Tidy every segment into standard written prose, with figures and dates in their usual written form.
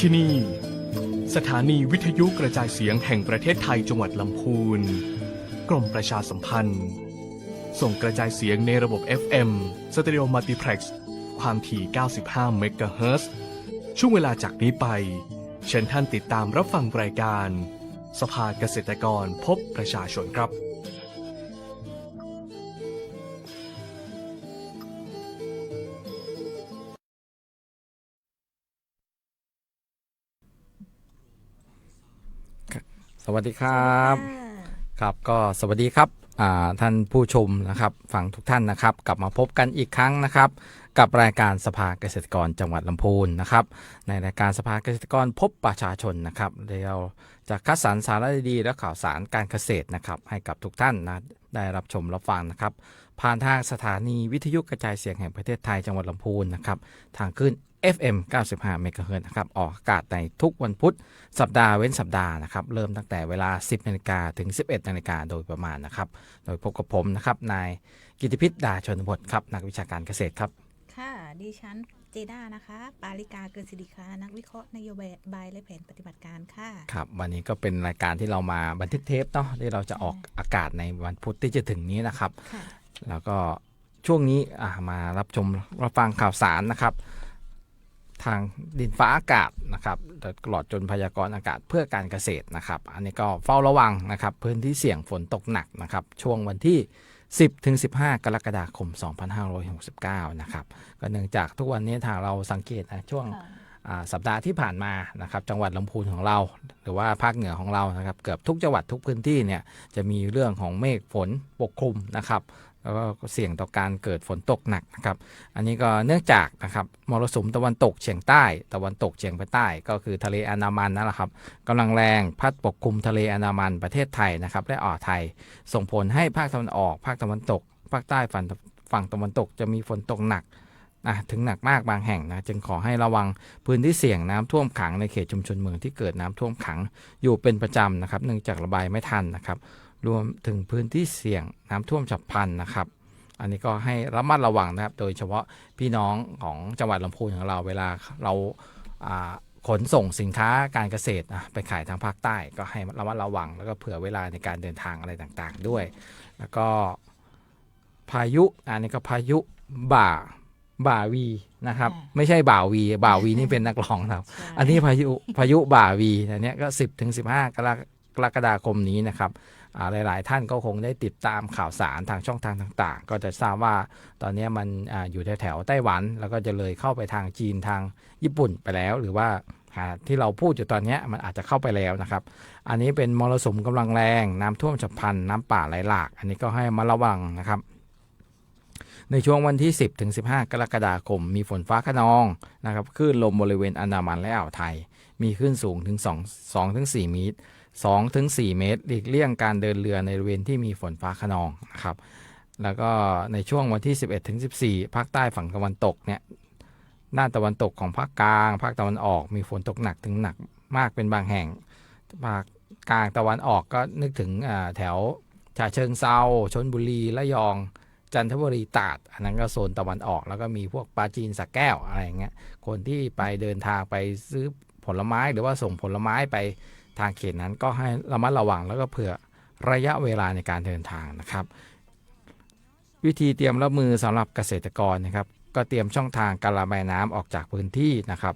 ที่นี่สถานีวิทยุกระจายเสียงแห่งประเทศไทยจังหวัดลำพูนกรมประชาสัมพันธ์ส่งกระจายเสียงในระบบ FM Stereo Multiplex ความถี่ 95 เมกะเฮิรตซ์ช่วงเวลาจากนี้ไปเชิญท่านติดตามรับฟังรายการสภาเกษตรกรพบประชาชนครับสวัสดีครับครับก็สวัสดีครับท่านผู้ชมนะครับฟังทุกท่านนะครับกลับมาพบกันอีกครั้งนะครับกับรายการสภาเกษตรกรจังหวัดลำพูนนะครับในรายการสภาเกษตรกรพบประชาชนนะครับเราจะคัดสรรสาระดีๆและข่าวสารการเกษตรนะครับให้กับทุกท่านนะได้รับชมรับฟังนะครับผ่านทางสถานีวิทยุกระจายเสียงแห่งประเทศไทยจังหวัดลำพูนนะครับทางขึ้นFM 95 เมกะเฮิรตซ์นะครับออกอากาศในทุกวันพุธสัปดาห์เว้นสัปดาห์นะครับเริ่มตั้งแต่เวลา 10 นาฬิกาถึง 11 นาฬิกาโดยประมาณนะครับโดยพบกับผมนะครับนายกิติพิษดาชนบทครับนักวิชาการเกษตรครับค่ะดิฉันเจด้านะคะปาริกาเกินสิริคานักวิเคราะห์นโยบายและแผนปฏิบัติการค่ะครับวันนี้ก็เป็นรายการที่เรามาบันทึกเทปเนาะที่เราจะออกอากาศในวันพุธที่จะถึงนี้นะครับแล้วก็ช่วงนี้มารับชมรับฟังข่าวสารนะครับทางดินฟ้าอากาศนะครับตลอดจนพยากรณ์อากาศเพื่อการเกษตรนะครับอันนี้ก็เฝ้าระวังนะครับพื้นที่เสี่ยงฝนตกหนักนะครับช่วงวันที่10 ถึง 15 กรกฎาคม 2569 นะครับก็เนื่องจากทุกวันนี้ทางเราสังเกตนะช่วงสัปดาห์ที่ผ่านมานะครับจังหวัดลำพูนของเราหรือว่าภาคเหนือของเรานะครับเกือบทุกจังหวัดทุกพื้นที่เนี่ยจะมีเรื่องของเมฆฝนปกคลุมนะครับแล้วก็เสี่ยงต่อการเกิดฝนตกหนักนะครับอันนี้ก็เนื่องจากนะครับมรสุมตะวันตกเฉียงใต้ตะวันตกเฉียงใต้ก็คือทะเลอันดามันนั่นแหละครับกำลังแรงพัดปกคลุมทะเลอันดามันประเทศไทยนะครับและอ่าวไทยส่งผลให้ภาคตะวันออกภาคตะวันตกภาคใต้ฝั่งตะวันตกจะมีฝนตกหนักถึงหนักมากบางแห่งนะจึงขอให้ระวังพื้นที่เสี่ยงน้ำท่วมขังในเขตชุมชนเมืองที่เกิดน้ำท่วมขังอยู่เป็นประจำนะครับเนื่องจากระบายไม่ทันนะครับรวมถึงพื้นที่เสี่ยงน้ำท่วมฉับพลันนะครับอันนี้ก็ให้ระมัดระวังนะครับโดยเฉพาะพี่น้องของจังหวัดลำพูนของเราเวลาเราขนส่งสินค้าการเกษตรไปขายทางภาคใต้ก็ให้ระมัดระวังแล้วก็เผื่อเวลาในการเดินทางอะไรต่างๆด้วยแล้วก็พายุอันนี้ก็พายุบ่าวีนะครับไม่ใช่บ่าวีนี่เป็นนักร้องครับอันนี้พายุบ่าวีอันนี้ก็10 ถึง 15 กรกฎาคมนี้นะครับหลายๆท่านก็คงได้ติดตามข่าวสารทางช่องทางต่างๆก็จะทราบว่าตอนนี้มันอยู่แถวไต้หวันแล้วก็จะเลยเข้าไปทางจีนทางญี่ปุ่นไปแล้วหรือว่าที่เราพูดอยู่ตอนนี้มันอาจจะเข้าไปแล้วนะครับอันนี้เป็นมรสุมกำลังแรงน้ำท่วมฉับพลันน้ำป่าไหลหลากอันนี้ก็ให้มาระวังนะครับในช่วงวันที่10 ถึง 15 กรกฎาคมมีฝนฟ้าคะนองนะครับคลื่นลมบริเวณอันดามันและอ่าวไทยมีคลื่นสูงถึง2 ถึง 4 เมตร2 ถึง 4 เมตรหลีกเลี่ยงการเดินเรือในบริเวณที่มีฝนฟ้าคะนองนะครับแล้วก็ในช่วงวันที่11 ถึง 14 ภาคใต้ฝั่งตะวันตกเนี่ยด้านตะวันตกของภาคกลางภาคตะวันออกมีฝนตกหนักถึงหนักมากเป็นบางแห่งภาคกลางตะวันออกก็นึกถึงแถวฉะเชิงเทราชลบุรีระยองจันทบุรีตราดอันนั้นก็โซนตะวันออกแล้วก็มีพวกปราจีนสระแก้วอะไรอย่างเงี้ยคนที่ไปเดินทางไปซื้อผลไม้หรือว่าส่งผลไม้ไปทางเขตนั้นก็ให้ระมัดระวังแล้วก็เผื่อระยะเวลาในการเดินทางนะครับวิธีเตรียมรับมือสำหรับเกษตรกรนะครับก็เตรียมช่องทางการระบายน้ำออกจากพื้นที่นะครับ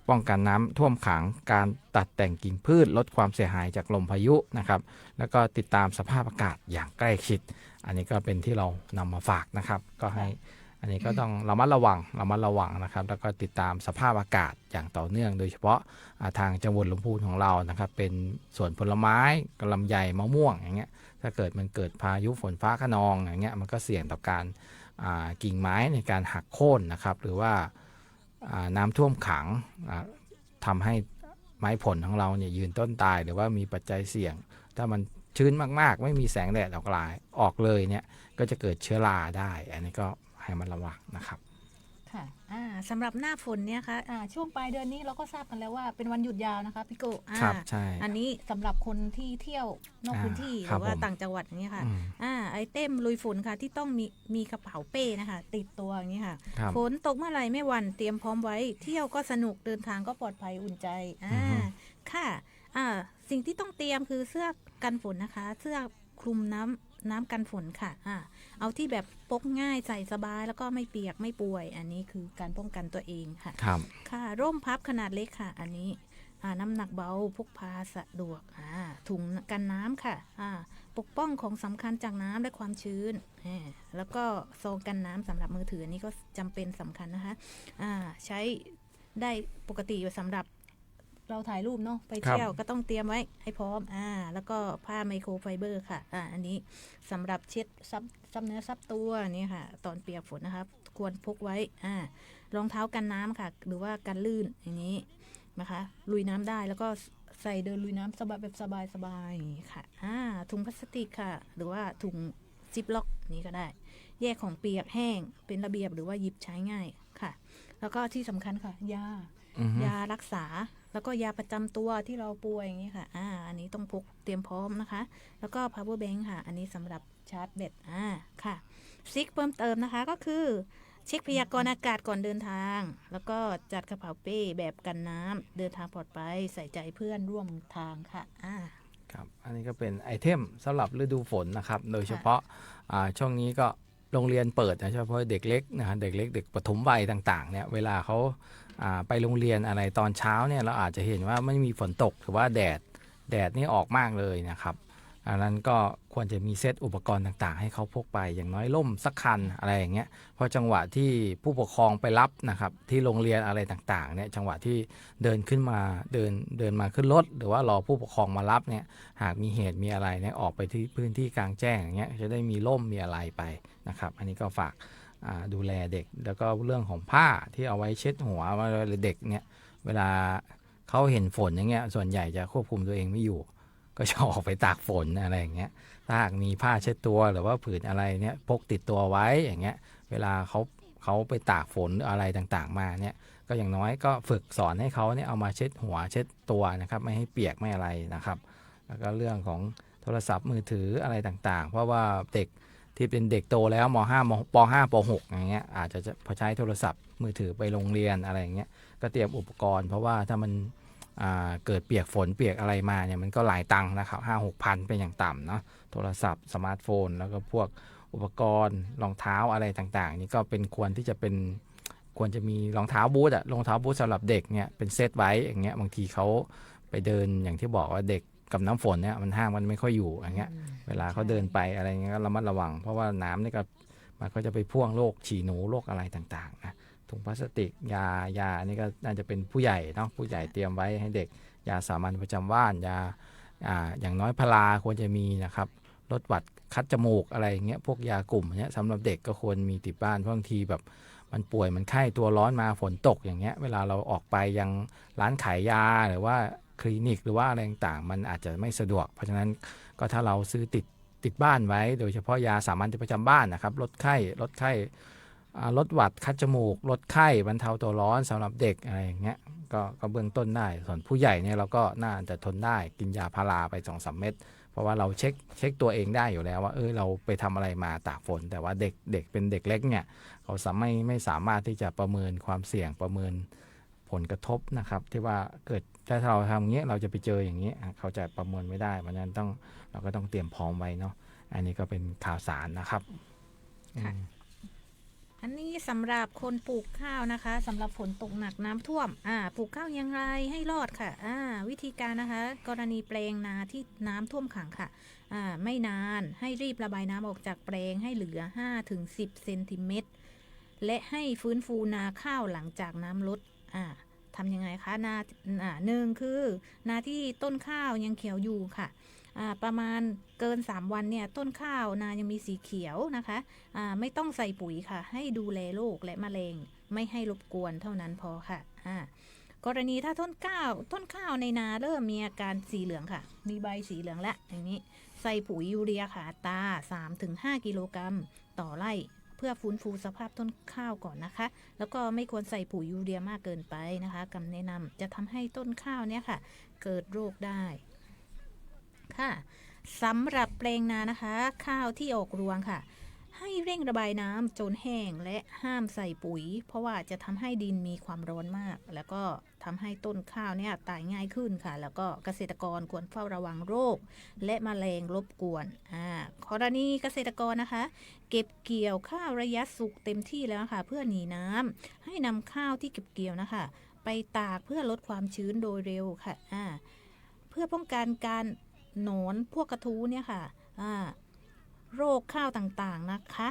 ป้องกันน้ำท่วมขังการตัดแต่งกิ่งพืชลดความเสียหายจากลมพายุนะครับแล้วก็ติดตามสภาพอากาศอย่างใกล้ชิดอันนี้ก็เป็นที่เรานำมาฝากนะครับก็ให้อันนี้ก็ต้องระมัดระวังนะครับแล้วก็ติดตามสภาพอากาศอย่างต่อเนื่องโดยเฉพาะทางจังหวัดลำพูนของเรานะครับเป็นสวนผลไม้กลำไยมะม่วงอย่างเงี้ยถ้าเกิดมันเกิดพายุฝนฟ้าคะนองอย่างเงี้ยมันก็เสี่ยงต่อการกิ่งไม้ในการหักโค่นนะครับหรือว่าน้ำท่วมขังทำให้ไม้ผลของเราเนี่ยยืนต้นตายหรือว่ามีปัจจัยเสี่ยงถ้ามันชื้นมากๆไม่มีแสงแดดออกเลยเนี่ยก็จะเกิดเชื้อราได้อันนี้ก็ให้มันระวังนะครับค่ะ สำหรับหน้าฝนเนี่ยค่ะช่วงปลายเดือนนี้เราก็ทราบกันแล้วว่าเป็นวันหยุดยาวนะคะพี่โก ครับใช่ อันนี้สำหรับคนที่เที่ยวนอกพื้นที่ห ครั รื บ อว่า ผม ต่างจังหวัดอย่างนี้ยค่ะ อืม ไอเทมลุยฝนค่ะที่ต้องมีกระเป๋าเป้นะคะติดตัวอย่างนี้ค่ะ ครับ ฝนตกเมื่อไหร่ไม่หวั่นเตรียมพร้อมไว้เที่ยวก็สนุกเดินทางก็ปลอดภัยอุ่นใจค่ะสิ่งที่ต้องเตรียมคือเสื้อกันฝนนะคะ เสื้อคลุมน้ำกันฝนค่ะเอาที่แบบพกง่ายใส่สบายแล้วก็ไม่เปียกไม่ป่วย อันนี้คือการป้องกันตัวเองค่ะ ครับ ค่ะร่มพับขนาดเล็กค่ะ อันนี้น้ำหนักเบาพกพาสะดวกถุงกันน้ำค่ะปกป้องของสำคัญจากน้ำและความชื้นแล้วก็ซองกันน้ำสำหรับมือถืออันนี้ก็จำเป็นสำคัญนะคะใช้ได้ปกติสำหรับเราถ่ายรูปเนาะไปเที่ยวก็ต้องเตรียมไว้ให้พร้อมแล้วก็ผ้าไมโครไฟเบอร์ค่ะอันนี้สำหรับเช็ดซับเนื้อซับตัวนี่ค่ะตอนเปียกฝนนะครับควรพกไว้รองเท้ากันน้ำค่ะหรือว่ากันลื่นอย่างนี้นะคะลุยน้ำได้แล้วก็ใส่เดินลุยน้ำสบายแบบสบายๆอย่างนี้ค่ะถุงพลาสติกค่ะหรือว่าถุงซิปล็อกนี้ก็ได้แยกของเปียกแห้งเป็นระเบียบหรือว่าหยิบใช้ง่ายค่ะแล้วก็ที่สำคัญค่ะยารักษาแล้วก็ยาประจำตัวที่เราป่วยอย่างนี้ค่ะอันนี้ต้องพกเตรียมพร้อมนะคะแล้วก็ power bank ค่ะอันนี้สำหรับชาร์จแบตค่ะซิกเพิ่มเติมนะคะก็คือเช็คพยากรณ์อากาศก่อนเดินทางแล้วก็จัดกระเป๋าเป้แบบกันน้ำเดินทางปลอดภัยใส่ใจเพื่อนร่วมทางค่ะครับอันนี้ก็เป็นไอเทมสำหรับฤดูฝนนะครับโดยเฉพาะช่วงนี้ก็โรงเรียนเปิดนะเฉพาะเด็กเล็กนะฮะเด็กเล็กเด็กปฐมวัยต่างๆเนี่ยเวลาเขาไปโรงเรียนอะไรตอนเช้าเนี่ยเราอาจจะเห็นว่าไม่มีฝนตกหรือว่าแดดนี่ออกมากเลยนะครับอันนั้นก็ควรจะมีเซตอุปกรณ์ต่างๆให้เขาพกไปอย่างน้อยร่มสักคันอะไรอย่างเงี้ยเพราะจังหวะที่ผู้ปกครองไปรับนะครับที่โรงเรียนอะไรต่างๆเนี่ยจังหวะที่เดินขึ้นมาเดินมาขึ้นรถหรือว่ารอผู้ปกครองมารับเนี่ยหากมีเหตุมีอะไรเนี่ยออกไปที่พื้นที่กลางแจ้งอย่างเงี้ยจะได้มีร่มมีอะไรไปนะครับอันนี้ก็ฝากดูแลเด็กแล้วก็เรื่องของผ้าที่เอาไว้เช็ดหัวว่าเด็กเนี่ยเวลาเขาเห็นฝนอย่างเงี้ยส่วนใหญ่จะควบคุมตัวเองไม่อยู่ก็จะออกไปตากฝนอะไรอย่างเงี้ยถ้าหากมีผ้าเช็ดตัวหรือว่าผืนอะไรเนี่ยพกติดตัวไว้อย่างเงี้ยเวลาเขาไปตากฝนอะไรต่างๆมาเนี่ยก็อย่างน้อยก็ฝึกสอนให้เขาเนี่ยเอามาเช็ดหัวเช็ดตัวนะครับไม่ให้เปียกไม่อะไรนะครับแล้วก็เรื่องของโทรศัพท์มือถืออะไรต่างๆเพราะว่าเด็กที่เป็นเด็กโตแล้วม.5 ป.5 ป.6 อย่างเงี้ยอาจจะพอใช้โทรศัพท์มือถือไปโรงเรียนอะไรอย่างเงี้ยก็เตรียมอุปกรณ์เพราะว่าถ้ามันเกิดเปียกฝนเปียกอะไรมาเนี่ยมันก็หลายตังค์นะครับ 5-6 พันเป็นอย่างต่ำเนาะโทรศัพท์สมาร์ทโฟนแล้วก็พวกอุปกรณ์รองเท้าอะไรต่างๆนี่ก็เป็นควรจะมีรองเท้าบูทรองเท้าบูทสำหรับเด็กเนี่ยเป็นเซตไว้อย่างเงี้ยบางทีเขาไปเดินอย่างที่บอกว่าเด็กกับน้ำฝนเนี่ยมันห้ามมันไม่ค่อยอยู่อย่างเงี้ยเวลาเขาเดินไปอะไรเงี้ยก็ระมัดระวังเพราะว่าน้ำนี่ก็มันก็จะไปพ่วงโรคฉี่หนูโรคอะไรต่างๆนะถุงพลาสติกยานี่ก็น่าจะเป็นผู้ใหญ่เนาะผู้ใหญ่เตรียมไว้ให้เด็กยาสามัญประจำบ้านยาอย่างน้อยพาราควรจะมีนะครับลดหวัดคัดจมูกอะไรอย่างเงี้ยพวกยากลุ่มเนี้ยสำหรับเด็กก็ควรมีติดบ้านเพราะบางทีแบบมันป่วยมันไข้ตัวร้อนมาฝนตกอย่างเงี้ยเวลาเราออกไปยังร้านขายยาหรือว่าคลินิกหรือว่าอะไรต่างๆมันอาจจะไม่สะดวกเพราะฉะนั้นก็ถ้าเราซื้อติดบ้านไว้โดยเฉพาะยาสามัญประจำบ้านนะครับลดไข้ลดหวัดคัดจมูกลดไข้บรรเทาตัวร้อนสำหรับเด็กอะไรอย่างเงี้ยก็เบื้องต้นได้ส่วนผู้ใหญ่เนี่ยเราก็น่าจะทนได้กินยาพาราไป 2-3 เม็ดเพราะว่าเราเช็คตัวเองได้อยู่แล้วว่าเราไปทำอะไรมาตากฝนแต่ว่าเด็กเป็นเด็กเล็กเนี่ยเขาไม่สามารถที่จะประเมินความเสี่ยงประเมินผลกระทบนะครับที่ว่าเกิดถ้าเราทำอย่างเงี้ยเราจะไปเจออย่างเงี้ยเขาจะประเมินไม่ได้เพราะฉะนั้นเราก็ต้องเตรียมพร้อมไว้เนาะอันนี้ก็เป็นข่าวสารนะครับอันนี้สำหรับคนปลูกข้าวนะคะสำหรับฝนตกหนักน้ำท่วมปลูกข้าวยังไงให้รอดค่ะวิธีการนะคะกรณีแปลงนาที่น้ำท่วมขังค่ะไม่นานให้รีบระบายน้ำออกจากแปลงให้เหลือ 5-10 เซนติเมตรและให้ฟื้นฟูนาข้าวหลังจากน้ำลดทำยังไงคะหนึ่งคือนาที่ต้นข้าวยังเขียวอยู่ค่ะประมาณเกิน3วันเนี่ยต้นข้าวนายังมีสีเขียวนะคะไม่ต้องใส่ปุ๋ยค่ะให้ดูแลโรคและแมลงไม่ให้รบกวนเท่านั้นพอค่ะกรณีถ้าต้นข้าวในนาเริ่มมีอาการสีเหลืองค่ะมีใบสีเหลืองแล้วอย่างนี้ใส่ปุ๋ยยูเรียค่ะอัตรา 3-5 กิโลกรัมต่อไร่ เพื่อฟื้นฟูสภาพต้นข้าวก่อนนะคะ แล้วก็ไม่ควรใส่ปุ๋ยยูเรียมากเกินไปนะคะคำแนะนำจะทำให้ต้นข้าวเนี่ยค่ะเกิดโรคได้ค่ะสำหรับแปลงนานะคะข้าวที่ออกรวงค่ะให้เร่งระบายน้ำจนแห้งและห้ามใส่ปุ๋ยเพราะว่าจะทำให้ดินมีความร้อนมากแล้วก็ทำให้ต้นข้าวเนี่ยตายง่ายขึ้นค่ะแล้วก็เกษตรกรควรเฝ้าระวังโรคและแมลงรบกวนกรณีเกษตรกรนะคะเก็บเกี่ยวข้าวระยะสุกเต็มที่แล้วค่ะเพื่อหนีน้ำให้นำข้าวที่เก็บเกี่ยวนะคะไปตากเพื่อลดความชื้นโดยเร็วค่ะเพื่อป้องกันการหนอนพวกกระทู้เนี่ยค่ะโรคข้าวต่างๆนะคะ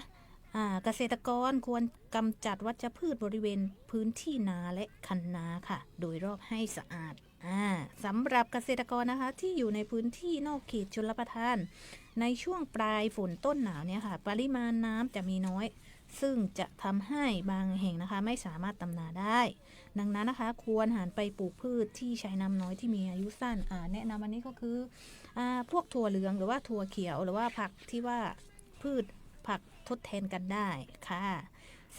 เกษตรกรควรกำจัดวัชพืชบริเวณพื้นที่นาและคันนาค่ะโดยรอบให้สะอาดสำหรับเกษตรกรนะคะที่อยู่ในพื้นที่นอกเขตชลประทานในช่วงปลายฝนต้นหนาวเนี่ยค่ะปริมาณน้ำจะมีน้อยซึ่งจะทำให้บางแห่งนะคะไม่สามารถทำนาได้ดังนั้นนะคะควรหันไปปลูกพืชที่ใช้น้ำน้อยที่มีอายุสั้นแนะนำอันนี้ก็คือพวกถั่วเหลืองหรือว่าถั่วเขียวหรือว่าผักที่ว่าพืชผักทดแทนกันได้ค่ะ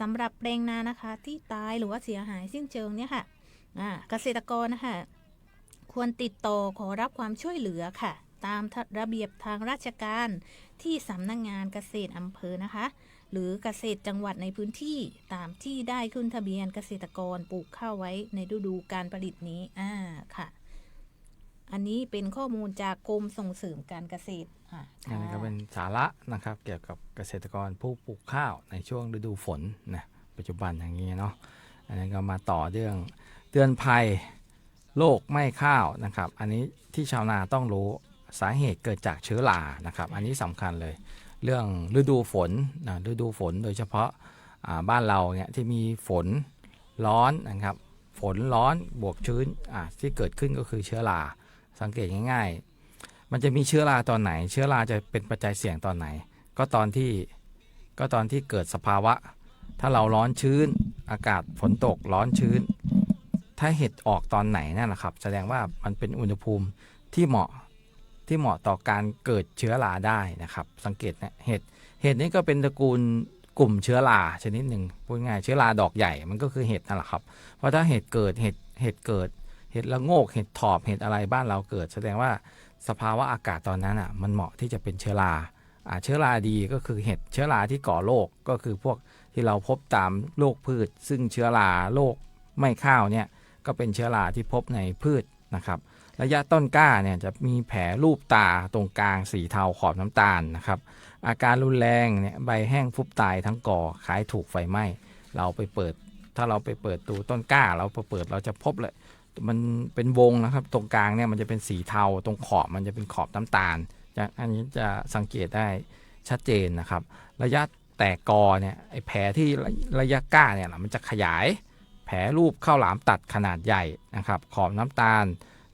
สำหรับแปลงนานะคะที่ตายหรือว่าเสียหายสิ้นเชิงเนี่ยค่ะเกษตรกรนะคะควรติดต่อขอรับความช่วยเหลือค่ะตามระเบียบทางราชการที่สำนักงานเกษตรอำเภอนะคะหรือเกษตรจังหวัดในพื้นที่ตามที่ได้ขึ้นทะเบียนเกษตรกรปลูกข้าวไว้ในฤดูการผลิตนี้ค่ะอันนี้เป็นข้อมูลจากกรมส่งเสริมการเกษตรอันนี้ก็เป็นสาระนะครับเกี่ยวกับเกษตรกรผู้ปลูกข้าวในช่วงฤดูฝนนะปัจจุบันอย่างนี้เนาะอันนี้ก็มาต่อเรื่องเตือนภัยโรคไหม้ข้าวนะครับอันนี้ที่ชาวนาต้องรู้สาเหตุเกิดจากเชื้อรานะครับอันนี้สำคัญเลยเรื่องฤดูฝนนะฤดูฝนโดยเฉพาะบ้านเราเนี่ยที่มีฝนร้อนนะครับฝนร้อนบวกชื้นที่เกิดขึ้นก็คือเชื้อราสังเกตง่ายๆมันจะมีเชื้อราตอนไหนเชื้อราจะเป็นปัจจัยเสี่ยงตอนไหนก็ตอนที่เกิดสภาวะถ้าเราร้อนชื้นอากาศฝนตกร้อนชื้นถ้าเห็ดออกตอนไหนนั่นแหละครับแสดงว่ามันเป็นอุณหภูมิที่เหมาะต่อการเกิดเชื้อราได้นะครับสังเกตนะเห็ดนี้ก็เป็นตระกูลกลุ่มเชื้อราชนิดหนึ่งพูดง่ายเชื้อราดอกใหญ่มันก็คือเห็ดนั่นแหละครับเพราะถ้าเห็ดเกิดเห็ดละโงกเห็ดถอบเห็ดอะไรบ้านเราเกิดแสดงว่าสภาวะอากาศตอนนั้นมันเหมาะที่จะเป็นเชื้อราเชื้อราดีก็คือเห็ดเชื้อราที่ก่อโรคก็คือพวกที่เราพบตามโรคพืชซึ่งเชื้อราโรคไหม้ข้าวเนี่ยก็เป็นเชื้อราที่พบในพืชนะครับระยะต้นกล้าเนี่ยจะมีแผลรูปตาตรงกลางสีเทาขอบน้ำตาลนะครับอาการรุนแรงเนี่ยใบแห้งฟุบตายทั้งก่อคล้ายถูกไฟไหม้ถ้าเราไปเปิดดูต้นกล้าเราจะพบเลยมันเป็นวงนะครับตรงกลางเนี่ยมันจะเป็นสีเทาตรงขอบมันจะเป็นขอบน้ำตาลอันนี้จะสังเกตได้ชัดเจนนะครับระยะแตกกอเนี่ยไอ้แผลที่ระยะกล้าเนี่ยมันจะขยายแผลรูปข้าวหลามตัดขนาดใหญ่นะครับขอบน้ำตาล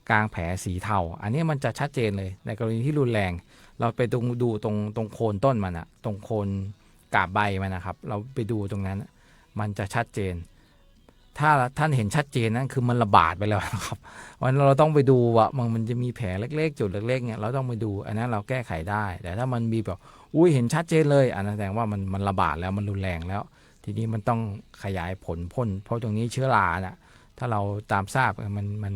กลางแผลสีเทาอันนี้มันจะชัดเจนเลยในกรณีที่รุนแรงเราไปดูตรงโคนต้นมันตรงโคนกาบใบมันนะครับเราไปดูตรงนั้นมันจะชัดเจนถ้าท่านเห็นชัดเจนนั่นคือมันระบาดไปแล้วนะครับวันเราต้องไปดูว่ามันจะมีแผลเล็กๆจุดเล็กๆเนี่ยเราต้องไปดูอันนั้นเราแก้ไขได้แต่ถ้ามันมีแบบเห็นชัดเจนเลยอันนั้นแสดงว่ามันระบาดแล้วมันรุนแรงแล้วทีนี้มันต้องขยายผลพ่นเพราะตรงนี้เชื้อราถ้าเราตามทราบมัน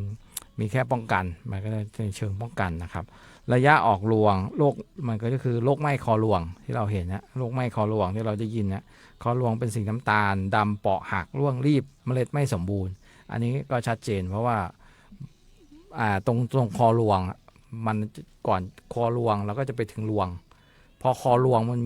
มีแค่ป้องกันมันก็ในเชิงป้องกันนะครับระยะออกรวงโรคมันก็คือโรคไหม้คอรวงที่เราเห็นนะโรคไหม้คอรวงที่เราได้ยินนะคอรวงเป็นสีน้ำตาลดำเปาะหักร่วงรีบเมล็ดไม่สมบูรณ์อันนี้ก็ชัดเจนเพราะว่าตรงคอรวงมันก่อนคอรวงแล้วก็จะไปถึงรวงพอคอรวงมัน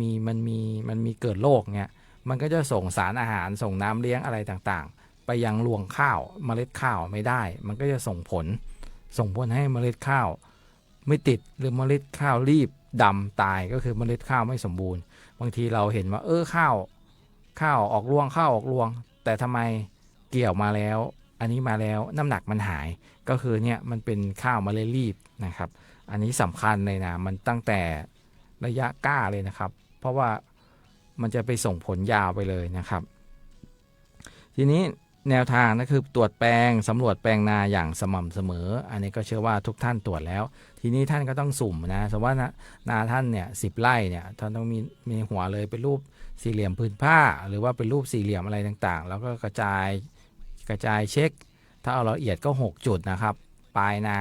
มีเกิดโรคเนี่ยมันก็จะส่งสารอาหารส่งน้ำเลี้ยงอะไรต่างๆไปยังรวงข้าวเมล็ดข้าวไม่ได้มันก็จะส่งผลให้เมล็ดข้าวไม่ติดหรือเมล็ดข้าวรีบดำตายก็คือเมล็ดข้าวไม่สมบูรณ์บางทีเราเห็นว่าข้าวออกรวงแต่ทำไมเกี่ยวมาแล้วอันนี้มาแล้วน้ำหนักมันหายก็คือเนี่ยมันเป็นข้าวเมล็ดรีบนะครับอันนี้สำคัญเลยนะมันตั้งแต่ระยะกล้าเลยนะครับเพราะว่ามันจะไปส่งผลยาวไปเลยนะครับทีนี้ แนวทางนั่นคือตรวจแปลงสำรวจแปลงนาอย่างสม่ำเสมออันนี้ก็เชื่อว่าทุกท่านตรวจแล้วทีนี้ท่านก็ต้องสุ่มนะสมมติว่านาท่านเนี่ย10 ไร่เนี่ยท่านต้องมีหัวเลยเป็นรูปสี่เหลี่ยมผืนผ้าหรือว่าเป็นรูปสี่เหลี่ยมอะไรต่างๆแล้วก็กระจายเช็คถ้าเอาละเอียดก็6 จุดนะครับปลายนา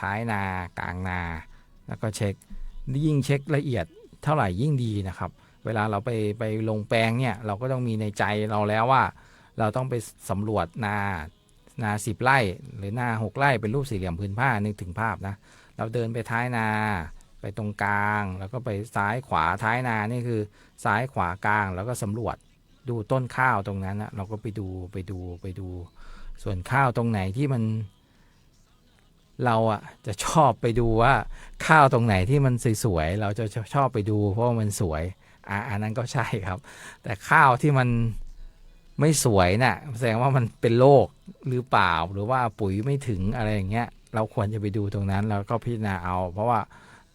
ท้ายนากลางนาแล้วก็เช็คยิ่งเช็คละเอียดเท่าไหร่ยิ่งดีนะครับเวลาเราไปลงแปลงเนี่ยเราก็ต้องมีในใจเราแล้วว่าเราต้องไปสำรวจนา10 ไร่หรือนา6 ไร่เป็นรูปสี่เหลี่ยมผืนผ้านึกถึงภาพนะเราเดินไปท้ายนาไปตรงกลางแล้วก็ไปซ้ายขวาท้ายนานี่คือซ้ายขวากลางแล้วก็สำรวจดูต้นข้าวตรงนั้นนะเราก็ไปดูส่วนข้าวตรงไหนที่มันเราอ่ะจะชอบไปดูว่าข้าวตรงไหนที่มันสวยๆเราจะชอบไปดูเพราะว่ามันสวยอันนั้นก็ใช่ครับแต่ข้าวที่มันไม่สวยน่ะแสดงว่ามันเป็นโรคหรือเปล่าหรือว่าปุ๋ยไม่ถึงอะไรอย่างเงี้ยเราควรจะไปดูตรงนั้นแล้วก็พิจารณาเอาเพราะว่า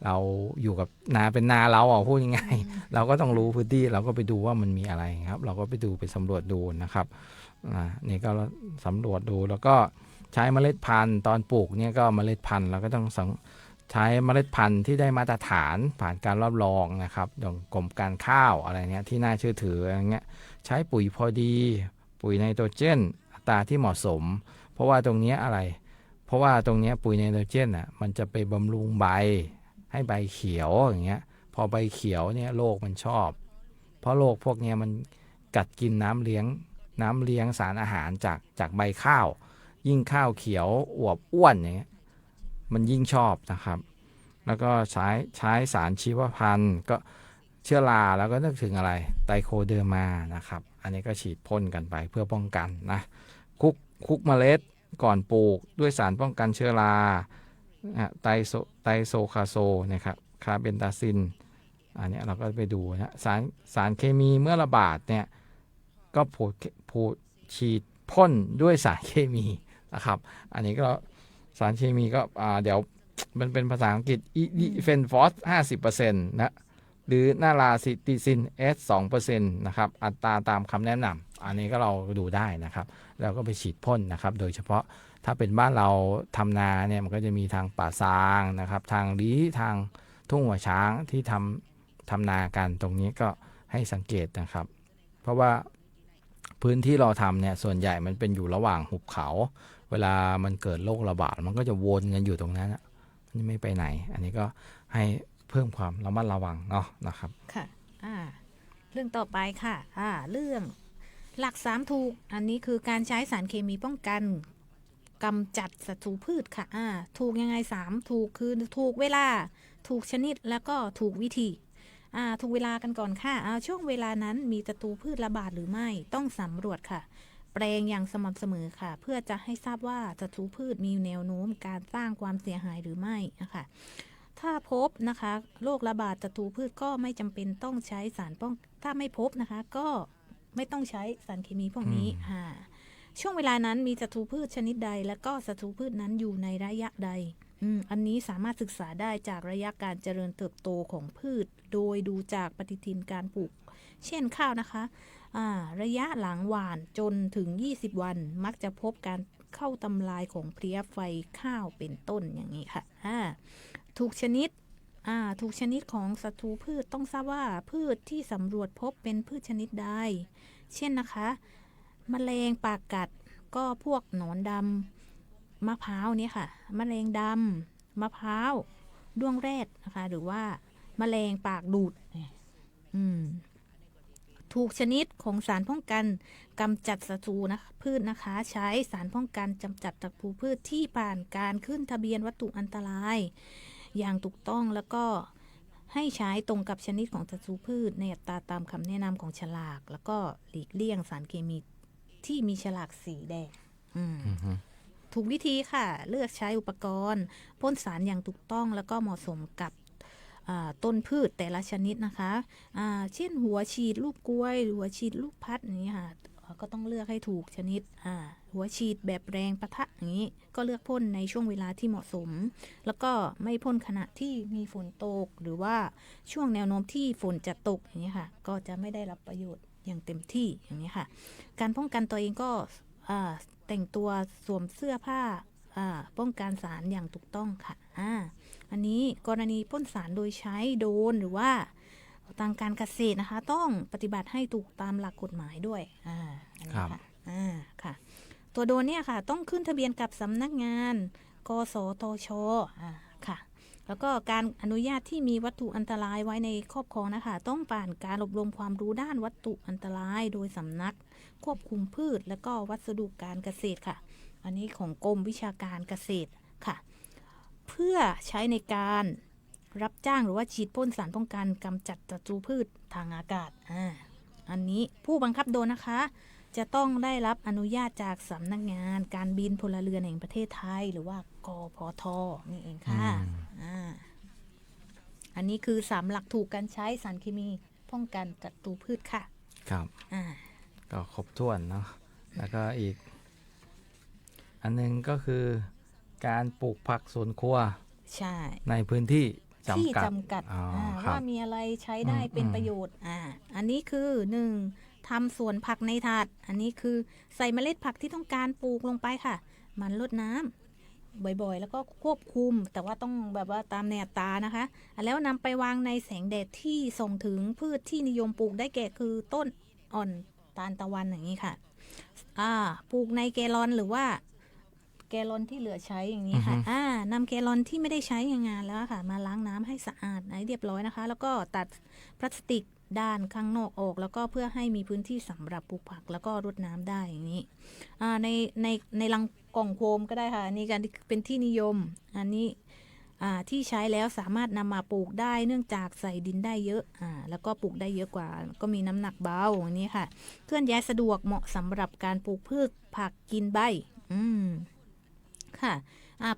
เราอยู่กับนาเป็นนาเราพูดง่ายๆเราก็ต้องรู้พื้นที่เราก็ไปดูว่ามันมีอะไรครับเราก็ไปดูไปสำรวจดูนะครับนี่ก็สำรวจดูแล้วก็ใช้เมล็ดพันธุ์ตอนปลูกเนี่ยก็เมล็ดพันธุ์เราก็ต้องใช้เมล็ดพันธุ์ที่ได้มาตรฐานผ่านการรับรองนะครับอย่างกรมการข้าวอะไรเงี้ยที่น่าเชื่อถืออะไรเงี้ยใช้ปุ๋ยพอดีปุ๋ยไนโตรเจนอัตราที่เหมาะสมเพราะว่าตรงนี้อะไรเพราะว่าตรงนี้ปุ๋ยไนโตรเจนมันจะไปบำรุงใบให้ใบเขียวอย่างเงี้ยพอใบเขียวเนี่ยโรคมันชอบเพราะโรคพวกนี้มันกัดกินน้ำเลี้ยงสารอาหารจากใบข้าวยิ่งข้าวเขียวอวบอ้วนอย่างเงี้ยมันยิ่งชอบนะครับแล้วก็ใช้สารชีวพันธุ์ก็เชื้อราแล้วก็นึกถึงอะไรไตโคเดอร์มานะครับอันนี้ก็ฉีดพ่นกันไปเพื่อป้องกันนะคุกเมล็ดก่อนปลูกด้วยสารป้องกันเชื้อราไตโซคาโซนะครับคาร์เบนตาซินอันนี้เราก็ไปดูนะสารเคมีเมื่อระบาดเนี่ยก็ผูดฉีดพ่นด้วยสารเคมีนะครับอันนี้ก็สารเคมีก็เดี๋ยวมันเป็นภาษาอังกฤษอีเฟนฟอส 50% นะหรือนาราซิติซิน S 2% นะครับอัตราตามคำแนะนำอันนี้ก็เราดูได้นะครับแล้วก็ไปฉีดพ่นนะครับโดยเฉพาะถ้าเป็นบ้านเราทำนาเนี่ยมันก็จะมีทางป่าซางนะครับทางลี้ทางทุ่งหัวช้างที่ทำนากันตรงนี้ก็ให้สังเกตนะครับเพราะว่าพื้นที่เราทำเนี่ยส่วนใหญ่มันเป็นอยู่ระหว่างหุบเขาเวลามันเกิดโรคระบาดมันก็จะวนกันอยู่ตรงนั้นมันไม่ไปไหนอันนี้ก็ให้เพิ่มความระมัดระวังเนาะนะครับค่ะเรื่องต่อไปค่ะเรื่องหลัก3ถูกอันนี้คือการใช้สารเคมีป้องกันกำจัดศัตรูพืชค่ะถูกยังไง3ถูกคือถูกเวลาถูกชนิดแล้วก็ถูกวิธีถูกเวลากันก่อนค่ะช่วงเวลานั้นมีศัตรูพืชระบาดหรือไม่ต้องสำรวจค่ะแปลงอย่างสม่ำเสมอค่ะเพื่อจะให้ทราบว่าศัตรูพืชมีแนวโน้มการสร้างความเสียหายหรือไม่นะคะถ้าพบนะคะโรคระบาดศัตรูพืชก็ไม่จำเป็นต้องใช้สารป้องถ้าไม่พบนะคะก็ไม่ต้องใช้สารเคมีพวกนี้ช่วงเวลานั้นมีศัตรูพืชชนิดใดและก็ศัตรูพืชนั้นอยู่ในระยะใดอันนี้สามารถศึกษาได้จากระยะการเจริญเติบโตของพืชโดยดูจากปฏิทินการปลูกเช่นข้าวนะคะระยะหลังหว่านจนถึง20 วันมักจะพบการเข้าทำลายของเพลี้ยไฟข้าวเป็นต้นอย่างนี้ค่ะถูกชนิดของศัตรูพืชต้องทราบว่าพืชที่สำรวจพบเป็นพืชชนิดใดเช่นนะคะแมลงปากกัดก็พวกหนอนดำมะพร้าวเนี่ยค่ะแมลงดำมะพร้าวด้วงแรดนะคะหรือว่าแมลงปากดูดถูกชนิดของสารป้องกันกำจัดศัตรูพืชนะคะใช้สารป้องกันกำจัดศัตรูพืชที่ผ่านการขึ้นทะเบียนวัตถุอันตรายอย่างถูกต้องแล้วก็ให้ใช้ตรงกับชนิดของศัตรูพืชในอัตราตามคำแนะนำของฉลากแล้วก็หลีกเลี่ยงสารเคมีที่มีฉลากสีแดงถูกวิธีค่ะเลือกใช้อุปกรณ์พ่นสารอย่างถูกต้องแล้วก็เหมาะสมกับต้นพืชแต่ละชนิดนะคะเช่นหัวฉีดลูกกล้วยหัวฉีดลูกพัดอย่างนี้ค่ะก็ต้องเลือกให้ถูกชนิดหัวฉีดแบบแรงปะทะอย่างนี้ก็เลือกพ่นในช่วงเวลาที่เหมาะสมแล้วก็ไม่พ่นขณะที่มีฝนตกหรือว่าช่วงแนวโน้มที่ฝนจะตกอย่างนี้ค่ะก็จะไม่ได้รับประโยชน์อย่างเต็มที่อย่างนี้ค่ะการป้องกันตัวเองก็ แต่งตัวสวมเสื้อผ้าป้องกันสารอย่างถูกต้องค่ะอันนี้กรณีพ่นสารโดยใช้โดรนหรือว่าทางการเกษตรนะคะต้องปฏิบัติให้ถูกตามหลักกฎหมายด้วยอันนี้ค่ะค่ะตัวโดรนเนี่ยค่ะต้องขึ้นทะเบียนกับสำนักงานกสทชค่ะแล้วก็การอนุญาตที่มีวัตถุอันตรายไว้ในครอบครองนะคะต้องผ่านการอบรมความรู้ด้านวัตถุอันตรายโดยสำนักควบคุมพืชและก็วัสดุการเกษตรค่ะอันนี้ของกรมวิชาการเกษตรค่ะเพื่อใช้ในการรับจ้างหรือว่าฉีดพ่นสารป้องกันกำจัดศัตรูพืชทางอากาศอันนี้ผู้บังคับโดรนนะคะจะต้องได้รับอนุญาตจากสำนักงานการบินพลเรือนแห่งประเทศไทยหรือว่ากพท.นี่เองค่ะอันนี้คือ3หลักถูกการใช้สารเคมีป้องกันศัตรูพืชค่ะครับก็ครบถ้วนเนาะแล้วก็อีกอันนึงก็คือการปลูกผักสวนครัวใช่ในพื้นที่จำกัดว่ามีอะไรใช้ได้เป็นประโยชน์อันนี้คือ1ทำสวนผักในถาดอันนี้คือใส่เมล็ดผักที่ต้องการปลูกลงไปค่ะมันรดน้ำบ่อยๆแล้วก็ควบคุมแต่ว่าต้องแบบว่าตามแนวตานะคะแล้วนำไปวางในแสงแดดที่ส่งถึงพืชที่นิยมปลูกได้แก่คือต้นอ่อนตาลตะวันอย่างนี้ค่ะปลูกในแกลลอนหรือว่าแกลลอนที่เหลือใช้อย่างนี้ค่ะนำแกลลอนที่ไม่ได้ใช้งานแล้วค่ะมาล้างน้ำให้สะอาดให้เรียบร้อยนะคะแล้วก็ตัดพลาสติกด้านข้างนอกออกแล้วก็เพื่อให้มีพื้นที่สำหรับปลูกผักแล้วก็รดน้ำได้อย่างนี้ในลังกล่องโฟมก็ได้ค่ะนี่การเป็นที่นิยมอันนี้ที่ใช้แล้วสามารถนำมาปลูกได้เนื่องจากใส่ดินได้เยอะแล้วก็ปลูกได้เยอะกว่าก็มีน้ำหนักเบาอย่างนี้ค่ะเคลื่อนย้ายสะดวกเหมาะสำหรับการปลูกพืชผักกินใบค่ะ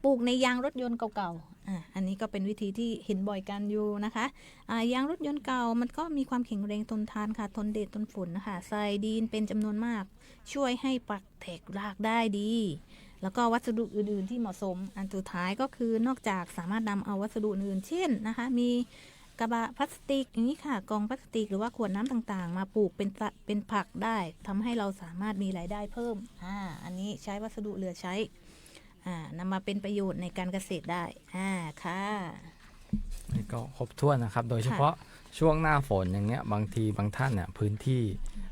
ปลูกในยางรถยนต์เก่าๆอันนี้ก็เป็นวิธีที่เห็นบ่อยกันอยู่นะคะยางรถยนต์เก่ามันก็มีความแข็งแรงทนทานค่ะทนแดดทนฝนนะคะใส่ดินเป็นจำนวนมากช่วยให้ปักแตกรากได้ดีแล้วก็วัสดุอื่นๆที่เหมาะสมอันสุดท้ายก็คือนอกจากสามารถนำเอาวัสดุอื่นเช่นนะคะมีกระบะพลาสติกอย่างนี้ค่ะกล่องพลาสติกหรือว่าขวดน้ำต่างๆมาปลูกเป็นผักได้ทำให้เราสามารถมีรายได้เพิ่มอันนี้ใช้วัสดุเหลือใช้นำมาเป็นประโยชน์ในการเกษตรได้ค่ะนี่ก็ครบถ้วนนะครับโดยเฉพาะช่วงหน้าฝนอย่างเงี้ยบางทีบางท่านเนี่ยพื้นที่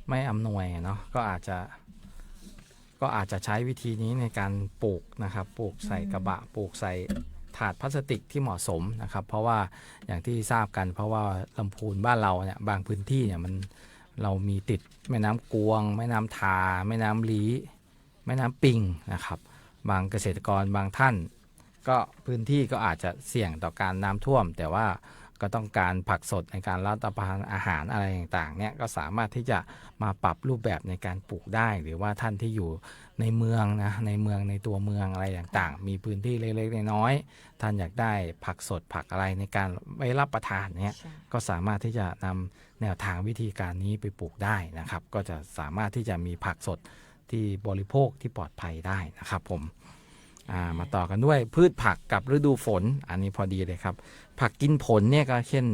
ไม่อำนวยเนาะก็อาจจะใช้วิธีนี้ในการปลูกนะครับปลูกใส่กระบะปลูกใส่ถาดพลาสติกที่เหมาะสมนะครับเพราะว่าอย่างที่ทราบกันเพราะว่าลำพูนบ้านเราเนี่ยบางพื้นที่เนี่ยเรามีติดแม่น้ำกวงแม่น้ำทาแม่น้ำลี้แม่น้ำปิงนะครับบางเกษตรกรบางท่านก็พื้นที่ก็อาจจะเสี่ยงต่อการน้ำท่วมแต่ว่าก็ต้องการผักสดในการรับประทานอาหารอะไรต่างๆเนี่ยก็สามารถที่จะมาปรับรูปแบบในการปลูกได้หรือว่าท่านที่อยู่ในเมืองนะในตัวเมืองอะไรต่างๆมีพื้นที่เล็กๆน้อยๆท่านอยากได้ผักสดผักอะไรในการไว้รับประทานเนี่ยก็สามารถที่จะนำแนวทางวิธีการนี้ไปปลูกได้นะครับก็จะสามารถที่จะมีผักสดที่บริโภคที่ปลอดภัยได้นะครับผมมาต่อกันด้วยพืชผักกับฤดูฝนอันนี้พอดีเลยครับผักกินผลเนี่ยก็เช่น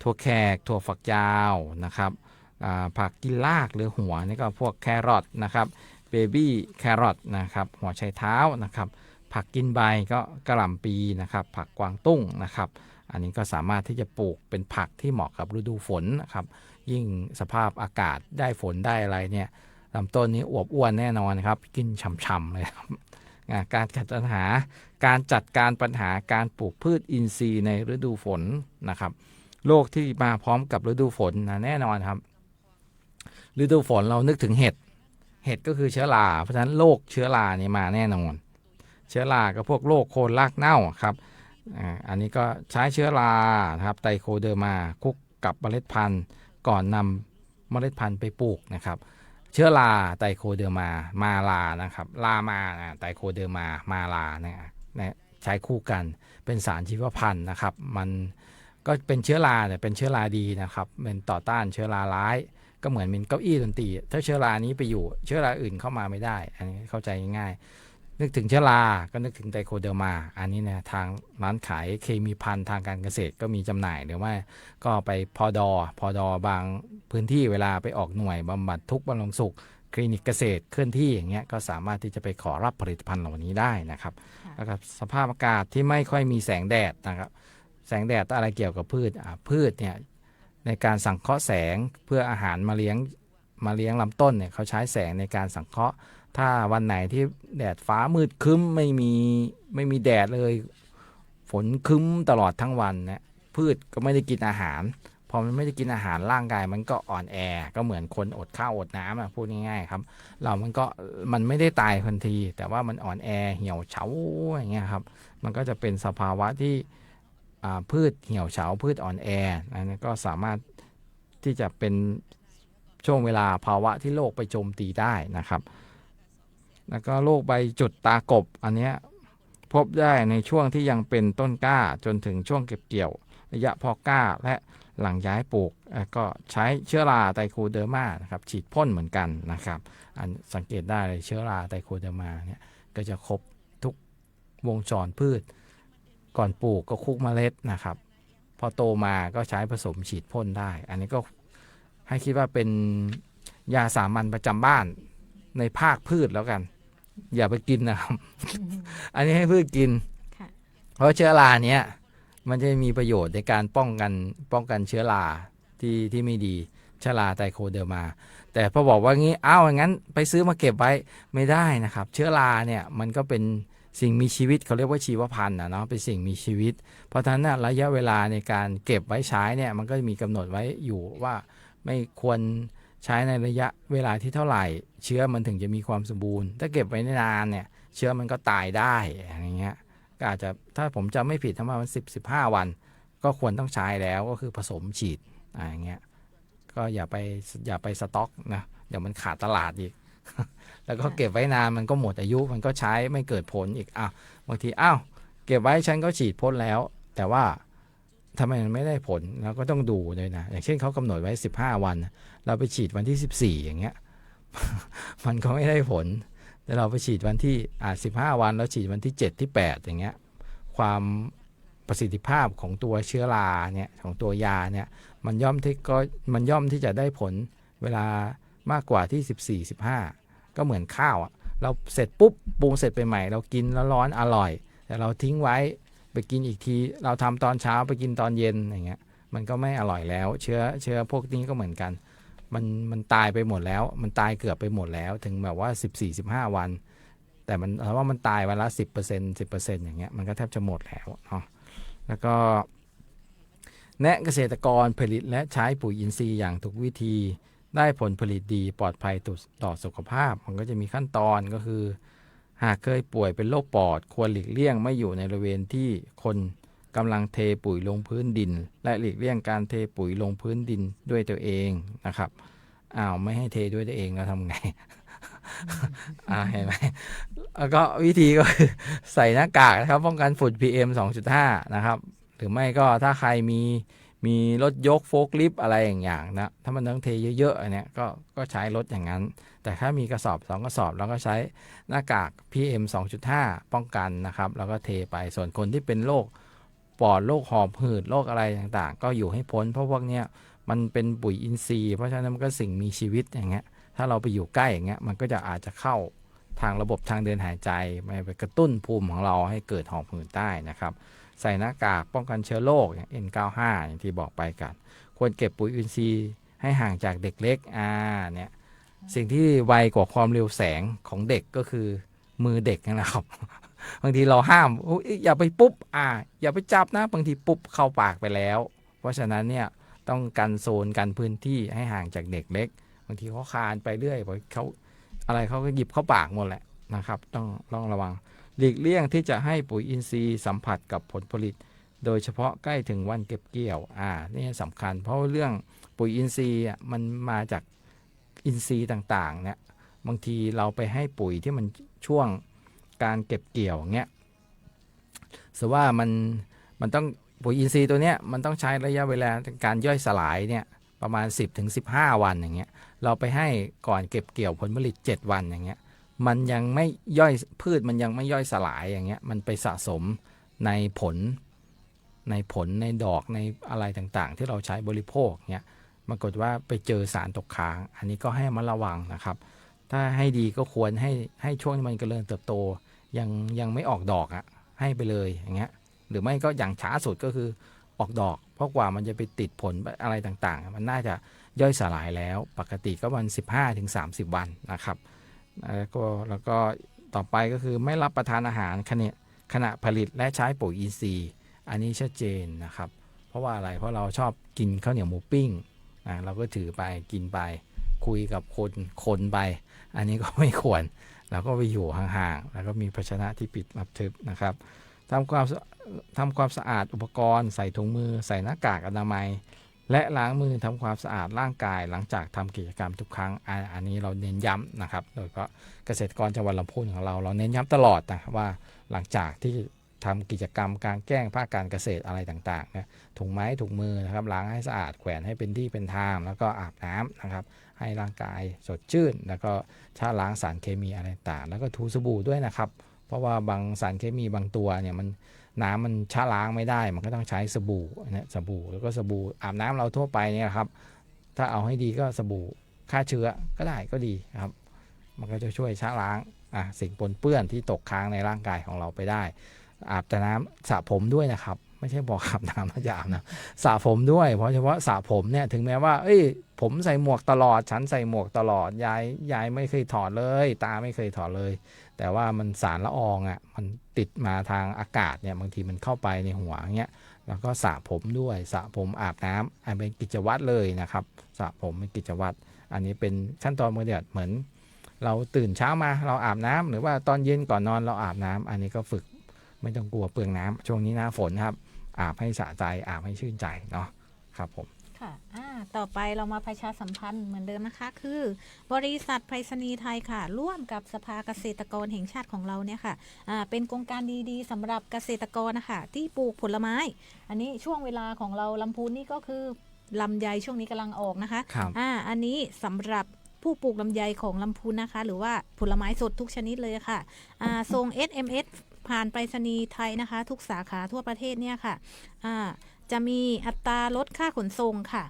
ถั่วแขกถั่วฝักยาวนะครับผักกินรากหรือหัวนี่ก็พวกแครอทนะครับเบบี้แครอทนะครับหัวไชเท้านะครับผักกินใบก็กระหล่ำปีนะครับผักกวางตุ้งนะครับอันนี้ก็สามารถที่จะปลูกเป็นผักที่เหมาะกับฤดูฝนนะครับยิ่งสภาพอากาศได้ฝนได้อะไรเนี่ยลำต้นนี้อวบอ้วนแน่นอนครับกินฉ่ำๆเลยครับการจัดการปัญหาการปลูกพืชอินทรีย์ในฤดูฝนนะครับโรคที่มาพร้อมกับฤดูฝนแน่นอนครับฤดูฝนเรานึกถึงเห็ดก็คือเชื้อราเพราะฉะนั้นโรคเชื้อรานี่มาแน่นอนเชื้อราก็พวกโรคโคนรากเน่าครับอันนี้ก็ใช้เชื้อราครับไตโคเดอร์มาคลุกกับเมล็ดพันธุ์ก่อนนำเมล็ดพันธุ์ไปปลูกนะครับเชื้อราไตโคเดอร์มาลานะครับมาไตโคเดอร์มาลาเนี่ยใช้คู่กันเป็นสารชีวพันธุ์นะครับมันก็เป็นเชื้อราแต่เป็นเชื้อราดีนะครับเป็นต่อต้านเชื้อราร้ายก็เหมือนเป็นเก้าอี้ดนตรีถ้าเชื้อรานี้ไปอยู่เชื้อราอื่นเข้ามาไม่ได้อันนี้เข้าใจง่ายๆนึกถึงเชื้อราก็นึกถึงไตโคเดอร์มาอันนี้นะทางร้านขายเคมีภัณฑ์ทางการเกษตรก็มีจำหน่ายหรือว่าก็ไปพอดอบางพื้นที่เวลาไปออกหน่วยบำบัดทุกข์บำรุงสุข คลินิกเกษตรเคลื่อนที่อย่างเงี้ยก็สามารถที่จะไปขอรับผลิตภัณฑ์เหล่านี้ได้นะครับแล้วก็สภาพอากาศที่ไม่ค่อยมีแสงแดดนะครับแสงแดดอะไรเกี่ยวกับพืชเนี่ยในการสังเคราะห์แสงเพื่ออาหารมาเลี้ยงลำต้นเนี่ยเขาใช้แสงในการสังเคราะห์ถ้าวันไหนที่แดดฟ้ามืดครึ้มไม่มีแดดเลยฝนครึ้มตลอดทั้งวันเนี่ยพืชก็ไม่ได้กินอาหารพอมันไม่ได้กินอาหารร่างกายมันก็อ่อนแอก็เหมือนคนอดข้าวอดน้ำพูดง่ายๆครับมันไม่ได้ตายทันทีแต่ว่ามันอ่อนแอเหี่ยวเฉาอย่างเงี้ยครับมันก็จะเป็นสภาวะที่พืชเหี่ยวเฉาพืชอ่อนแอนั้นก็สามารถที่จะเป็นช่วงเวลาภาวะที่โรคไปโจมตีได้นะครับแล้วก็โรคใบจุดตากบอันเนี้ยพบได้ในช่วงที่ยังเป็นต้นกล้าจนถึงช่วงเก็บเกี่ยวระยะเพาะกล้าและหลังย้ายปลูกก็ใช้เชื้อราไตโคเดอร์มานะครับฉีดพ่นเหมือนกันนะครับสังเกตได้เลยเชื้อราไตโคเดอร์มาเนี่ยก็จะครบทุกวงจรพืชก่อนปลูกก็คุกเมล็ดนะครับพอโตมาก็ใช้ผสมฉีดพ่นได้อันนี้ก็ให้คิดว่าเป็นยาสามัญประจำบ้านในภาคพืชแล้วกันอย่าไปกินนะครับ อันนี้ให้พืชกินเพราะเชื้อราเนี้ยมันจะมีประโยชน์ในการป้องกันเชื้อราที่ไม่ดีเชื้อราไตโคเดอร์มาแต่พอบอกว่างี้งั้นไปซื้อมาเก็บไว้ไม่ได้นะครับเชื้อราเนี่ยมันก็เป็นสิ่งมีชีวิตเขาเรียกว่าชีวพันธุ์เนาะเป็นสิ่งมีชีวิตเพราะฉะนั้นระยะเวลาในการเก็บไว้ใช้เนี่ยมันก็มีกำหนดไว้อยู่ว่าไม่ควรใช้ในระยะเวลาที่เท่าไหร่เชื้อมันถึงจะมีความสมบูรณ์ถ้าเก็บไว้นานเนี่ยเชื้อมันก็ตายได้อย่างเงี้ยก็อาจจะถ้าผมจำไม่ผิดประมาณ10-15 วันก็ควรต้องใช้แล้วก็คือผสมฉีดอย่างเงี้ยก็อย่าไปสต็อกนะเดี๋ยวมันขาดตลาดอีก แล้วก็เก็บไว้นานมันก็หมดอายุมันก็ใช้ไม่เกิดผลอีกบางทีเก็บไว้ฉันก็ฉีดพ่นแล้วแต่ว่าทำไมมันไม่ได้ผลเราก็ต้องดูเลยนะอย่างเช่นเขากำหนดไว้15 วันเราไปฉีดวันที่14อย่างเงี้ย มันก็ไม่ได้ผลแต่เราไปฉีดวันที่15 วันแล้วฉีดวันที่7ที่8อย่างเงี้ยความประสิทธิภาพของตัวเชื้อราเนี่ยของตัวยาเนี่ยมันย่อมที่จะได้ผลเวลามากกว่าที่14-15ก็เหมือนข้าวเราเสร็จปุ๊บปรุงเสร็จไปใหม่เรากินแล้วร้อนอร่อยแต่เราทิ้งไว้ไปกินอีกทีเราทำตอนเช้าไปกินตอนเย็นอย่างเงี้ยมันก็ไม่อร่อยแล้วเชื้อพวกนี้ก็เหมือนกันมันตายไปหมดแล้วมันตายเกือบไปหมดแล้วถึงแบบว่า14-15 วันแต่มันเพราะว่ามันตายวันละ 10% อย่างเงี้ยมันก็แทบจะหมดแล้วเนาะแล้วก็แนะเกษตรกรผลิตและใช้ปุ๋ยอินทรีย์อย่างถูกวิธีได้ผลผลิตดีปลอดภัยต่อสุขภาพมันก็จะมีขั้นตอนก็คือหากเคยป่วยเป็นโรคปอดควรหลีกเลี่ยงไม่อยู่ในบริเวณที่คนกำลังเทปุ๋ยลงพื้นดินและหลีกเลี่ยงการเทปุ๋ยลงพื้นดินด้วยตัวเองนะครับไม่ให้เทด้วยตัวเองแล้วทำไง เห็นไหมแล้วก็วิธีก็คือใส่หน้ากากนะครับป้องกันฝุ่น PM 2.5 นะครับหรือไม่ก็ถ้าใครมีรถยกโฟล์คลิฟต์อะไรอย่างนะถ้ามันต้องเทเยอะๆอันเนี้ยก็ใช้รถอย่างนั้นแต่ถ้ามีกระสอบ2 กระสอบแล้วก็ใช้หน้ากาก PM 2.5 ป้องกันนะครับแล้วก็เทไปส่วนคนที่เป็นโรคปอดโรคหอบหืดโรคอะไรต่างๆก็อยู่ให้พ้นเพราะพวกเนี้ยมันเป็นปุ๋ยอินทรีย์เพราะฉะนั้นมันก็สิ่งมีชีวิตอย่างเงี้ยถ้าเราไปอยู่ใกล้อย่างเงี้ยมันก็จะอาจจะเข้าทางระบบทางเดินหายใจไปกระตุ้นภูมิของเราให้เกิดหอบหืดได้นะครับใส่หน้ากากป้องกันเชื้อโรคอย่าง N95 อย่างที่บอกไปกันควรเก็บปุ๋ยอินทรีย์ให้ห่างจากเด็กเล็กเนี่ยสิ่งที่ไวกว่าความเร็วแสงของเด็กก็คือมือเด็กนะครับ บางทีเราห้ามอย่าไปปุ๊บอย่าไปจับนะบางทีปุ๊บเข้าปากไปแล้วเพราะฉะนั้นเนี่ยต้องกันโซนกันพื้นที่ให้ห่างจากเด็กเล็กบางทีเขาคานไปเรื่อยเขาอะไรเขาก็หยิบเข้าปากหมดแหละนะครับต้องระวังหลีกเลี่ยงที่จะให้ปุ๋ยอินทรีย์สัมผัสกับผลผลิตโดยเฉพาะใกล้ถึงวันเก็บเกี่ยวนี่สำคัญเพราะเรื่องปุ๋ยอินทรีย์มันมาจากอินทรีย์ต่างๆเนี่ยบางทีเราไปให้ปุ๋ยที่มันช่วงการเก็บเกี่ยวเงี้ยแต่ว่ามันต้องปุ๋ยอินทรีย์ตัวเนี้ยมันต้องใช้ระยะเวลาการย่อยสลายเนี่ยประมาณ10-15 วันอย่างเงี้ยเราไปให้ก่อนเก็บเกี่ยวผลผลิต7 วันอย่างเงี้ยมันยังไม่ย่อยพืชมันยังไม่ย่อยสลายอย่างเงี้ยมันไปสะสมในผลในดอกในอะไรต่างๆที่เราใช้บริโภคเงี้ยปรากฏว่าไปเจอสารตกค้างอันนี้ก็ให้มาระวังนะครับ ถ้าให้ดีก็ควรให้ช่วงที่มันเจริญเติบโตยังไม่ออกดอกอะให้ไปเลยอย่างเงี้ยหรือไม่ก็อย่างช้าสุดก็คือออกดอกเพราะกว่ามันจะไปติดผลอะไรต่างๆมันน่าจะย่อยสลายแล้วปกติก็วัน15-30 วันนะครับแล้วก็ต่อไปก็คือไม่รับประทานอาหารขณะผลิตและใช้ปุ๋ยอินทรีย์อันนี้ชัดเจนนะครับเพราะว่าอะไรเพราะเราชอบกินข้าวเหนียวหมูปิ้งเราก็ถือไปกินไปคุยกับคนไปอันนี้ก็ไม่ควรเราก็ไปอยู่ห่างๆแล้วก็มีภาชนะที่ปิดรับทึบนะครับทำความสะอาดอุปกรณ์ใส่ถุงมือใส่หน้ากากอนามัยและล้างมือทำความสะอาดร่างกายหลังจากทำกิจกรรมทุกครั้งอันนี้เราเน้นย้ำนะครับโดยเฉพาะเกษตรกรจังหวัดลำพูนของเราเน้นย้ำตลอดนะครับว่าหลังจากที่ทำกิจกรรมการแกล้งภาคการเกษตรอะไรต่างๆนะถุงไม้ถุงมือนะครับล้างให้สะอาดแขวนให้เป็นที่เป็นทางแล้วก็อาบน้ำนะครับให้ร่างกายสดชื่นแล้วก็ชะล้างสารเคมีอะไรต่างๆแล้วก็ถูสบู่ด้วยนะครับเพราะว่าบางสารเคมีบางตัวเนี่ยน้ำมันชะล้างไม่ได้มันก็ต้องใช้สบู่นะสบู่แล้วก็สบู่อาบน้ำเราทั่วไปเนี่ยครับถ้าเอาให้ดีก็สบู่ฆ่าเชื้อก็ได้ก็ดีครับมันก็จะช่วยชะล้างสิ่งปนเปื้อนที่ตกค้างในร่างกายของเราไปได้อาบแต่น้ำสระผมด้วยนะครับไม่ใช่บอกอาบน้ำแล้วจะอาบนะสระผมด้วยเพราะเฉพาะสระผมเนี่ยถึงแม้ว่าผมใส่หมวกตลอดฉันใส่หมวกตลอดยายไม่เคยถอดเลยตาไม่เคยถอดเลยแต่ว่ามันสารละอองมันติดมาทางอากาศเนี่ยบางทีมันเข้าไปในหัวเงี้ยแล้วก็สระผมด้วยสระผมอาบน้ำอันเป็นกิจวัตรเลยนะครับสระผมเป็นกิจวัตรอันนี้เป็นขั้นตอนมือเดียวเหมือนเราตื่นเช้ามาเราอาบน้ำหรือว่าตอนเย็นก่อนนอนเราอาบน้ำอันนี้ก็ฝึกไม่ต้องกลัวเปลืองน้ำช่วงนี้หน้าฝนครับอาบให้สะใจอาบให้ชื่นใจเนาะครับผมค่ะต่อไปเรามาประชาสัมพันธ์เหมือนเดิมนะคะคือบริษัทไปรษณีย์ไทยค่ะร่วมกับสภาเกษตรกรแห่งชาติของเราเนี่ยค่ะเป็นโครงการดีๆสำหรับเกษตรกรนะคะที่ปลูกผลไม้อันนี้ช่วงเวลาของเราลำพูนนี่ก็คือลำไยช่วงนี้กำลังออกนะคะอันนี้สำหรับผู้ปลูกลำไยของลำพูนนะคะหรือว่าผลไม้สดทุกชนิดเลยค่ะส่ง SMS ผ่านไปรษณีย์ไทยนะคะทุกสาขาทั่วประเทศเนี่ยค่ะจะมีอัตราลดค่าขนส่งค่ะ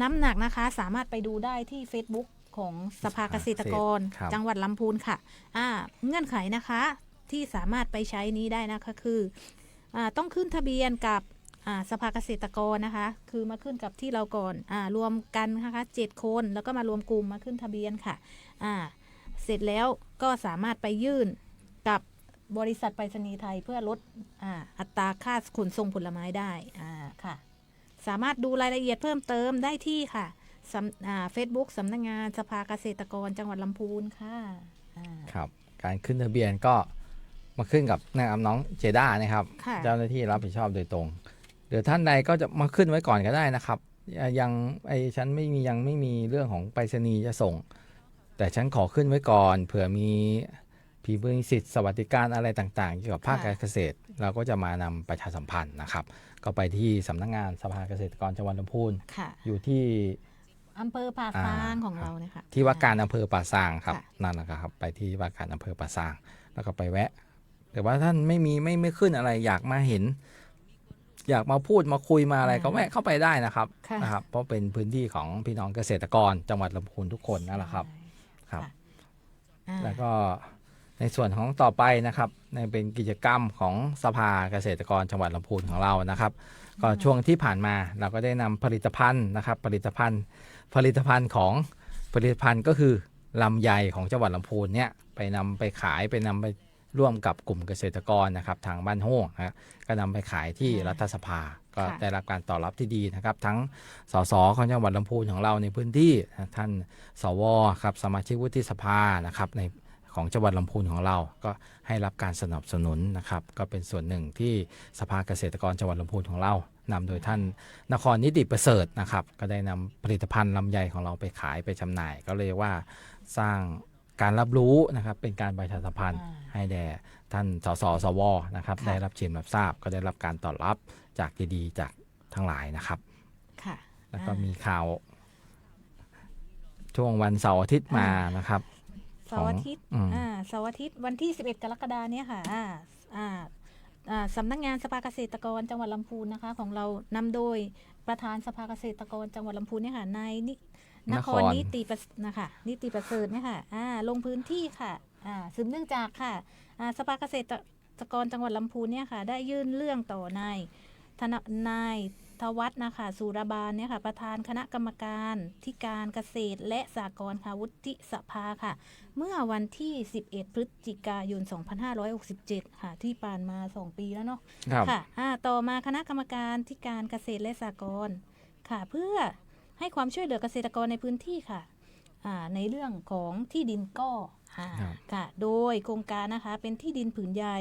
น้ำหนักนะคะสามารถไปดูได้ที่ Facebook ของสภาเกษตรกรจังหวัดลำพูนค่ะเงื่อนไขนะคะที่สามารถไปใช้นี้ได้นะคะคือต้องขึ้นทะเบียนกับสภาเกษตรกรนะคะคือมาขึ้นกับที่เราก่อนรวมกันนะคะ7 คนแล้วก็มารวมกลุ่มมาขึ้นทะเบียนค่ะเสร็จแล้วก็สามารถไปยื่นกับบริษัทไปรษณีย์ไทยเพื่อลดอัตราค่าขนส่งผลไม้ได้ค่ะสามารถดูรายละเอียดเพิ่มเติมได้ที่ค่ะFacebook สำนักงานสภาเกษตรกรจังหวัดลำพูนค่ะครับการขึ้นทะเบียนก็มาขึ้นกับน้องเจด้านะครับเจ้าหน้าที่รับผิดชอบโดยตรงเดี๋ยวท่านใดก็จะมาขึ้นไว้ก่อนก็ได้นะครับยังฉันยังไม่มีเรื่องของไปรษณีย์จะส่งแต่ฉันขอขึ้นไว้ก่อนเผื่อมีสิทธิสวัสดิการอะไรต่างๆเกี่ยวกับภาคการเกษตรเราก็จะมานำประชาสัมพันธ์นะครับก็ไปที่สำนักงานสภาเกษตรกรจังหวัดลำพูนอยู่ที่อำเภอป่าซางของเราเนี่ยค่ะที่ว่าการอำเภอป่าซางครับนั่นแหละครับไปที่ว่าการอำเภอป่าซางแล้วก็ไปแวะแต่ว่าท่านไม่ขึ้นอะไรอยากมาเห็นอยากมาพูดมาคุยมาอะไรก็แวะเข้าไปได้นะครับเพราะเป็นพื้นที่ของพี่น้องเกษตรกรจังหวัดลำพูนทุกคนนั่นแหละครับแล้วก็ในส่วนของต่อไปนะครับเป็นกิจกรรมของสภาเกษตรกรจังหวัดลำพูนของเรานะครับก็ช่วงที่ผ่านมาเราก็ได้นำผลิตภัณฑ์นะครับผลิตภัณฑ์ก็คือลำไยของจังหวัดลำพูนเนี่ยไปนำไปขายไปนำไปร่วมกับกลุ่มเกษตรกรนะครับทางบ้านโฮ่งนะก็นำไปขายที่รัฐสภาก็ได้รับการตอบรับที่ดีนะครับทั้งสสของจังหวัดลำพูนของเราในพื้นที่ท่านสวครับสมาชิกวุฒิสภานะครับในของจังหวัดลำพูนของเราก็ให้รับการสนับสนุนนะครับก็เป็นส่วนหนึ่งที่สภาเกษตรกรจังหวัดลำพูนของเรานำโดยท่านนครนิติประเสริฐนะครับก็ได้นำผลิตภัณฑ์ลำไยของเราไปขายไปจำหน่ายก็เลยว่าสร้างการรับรู้นะครับเป็นการประชาสัมพันธ์ให้แด่ท่านสสสวนะครับได้รับชิมรับทราบก็ได้รับการตอบรับจากดีๆจากทั้งหลายนะครับแล้วก็มีข่าวช่วงวันเสาร์อาทิตย์มานะครับเสาร์อาทิตย์วันที่11 กรกฎาคมเนี่ยค่ะสำนักงานสภาเกษตรกรจังหวัดลำพูนนะคะของเรานำโดยประธานสภาเกษตรกรจังหวัดลำพูนเนี่ยค่ะ นครนิติประเสริฐเนี่ยค่ะลงพื้นที่ค่ะสืบเนื่องจากค่ะสภาเกษตรกรจังหวัดลำพูนเนี่ยค่ะได้ยื่นเรื่องต่อนายทวัฒน์นะคะสุรบาลเนี่ยค่ะประธานคณะกรรมการที่การเกษตรและสหกรณ์ค่ะวุฒิสภาค่ะเมื่อวันที่11พฤศจิกายน2567ค่ะที่ผ่านมา2ปีแล้วเนาะค่ะต่อมาคณะกรรมการที่การเกษตรและสหกรณ์ค่ะเพื่อให้ความช่วยเหลือเกษตรกรในพื้นที่ค่ะในเรื่องของที่ดินก้อค่ะโดยโครงการนะคะเป็นที่ดินผืนใหญ่